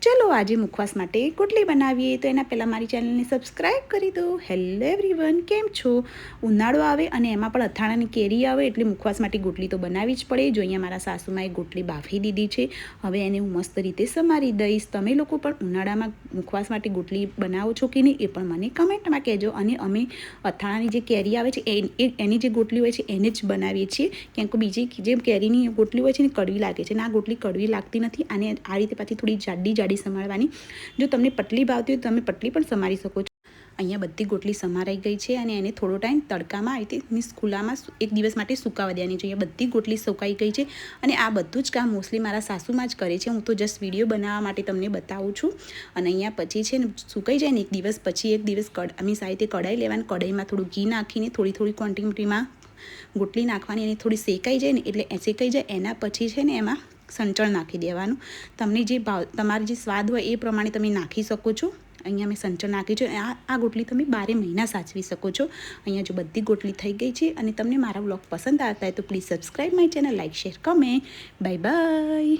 चलो आज मुखवास माटे गोटली बनावीए तो एना पहला मारी चेनल ने सब्सक्राइब करी दो। हेलो एवरीवन, केम छो? उनाळो आवे अने एमां पण अथाणानी केरी आवे एटले मुखवास माटे गोटली तो बनावी ज पड़े। जो अहींया मारा सासूमाए गोटली बाफी दीधी छे, हवे एने हूँ मस्त रीते समारी दईश। तमे लोको पण उनाळामां मुखवास माटे गोटली बनावो छो के नहीं ए पण मने कमेंटमां कहेजो। अने अमे अथाणानी जे केरी आवे छे एनी जे गोटली होय छे एने ज बनावीए छीए, केम के बीजी जे केरीनी गोटली होय छे ने कड़वी लागे छे, आ गोटली कड़वी लागती नथी। आने आ रीते पाછી थोड़ी जाडी जाडी समारवानी। जो तमने पतली भावती हो तमे पतली पण समारी सको छो। अहींया बधी गोटली समाराई गई है और एने थोड़ो टाइम तड़कामां आ रीते मीन्स खुल्लामां एक दिवस माटे सुकावा देवानी जोईए। बधी गोटली सुकाई गई है और आ बधुं ज काम मोस्टली मारा सासूमां ज करे छे। हूँ तो जस्ट विडियो बनाववा माटे तमने बतावुं छुं। अने अहींया पछी छे ने सुकाई जाय ने एक दिवस पछी एक दिवस मीन्स आ रीते कढ़ाई लेवानी, कढ़ाईमां थोड़ुं घी नाखीने थोड़ी थोड़ी क्वोंटिटीमां गोटली नाखवानी अने थोड़ी शेकाई जाए ने एटले शेकाई जाए एना पछी छे ने एमां संचळ नाखी देवानुं। तमने जे भाव तमारे जे स्वाद होय ए प्रमाणे तमे नाखी शको छो। अहींया मैं संचळ नाखी छे। आ गोटली तमे 12 महीना साचवी शको छो। अहींया जो बधी गोटली थई गई छे अने तमने मारा व्लॉग पसंद आवता होय तो please subscribe my channel, like share comment. Bye bye.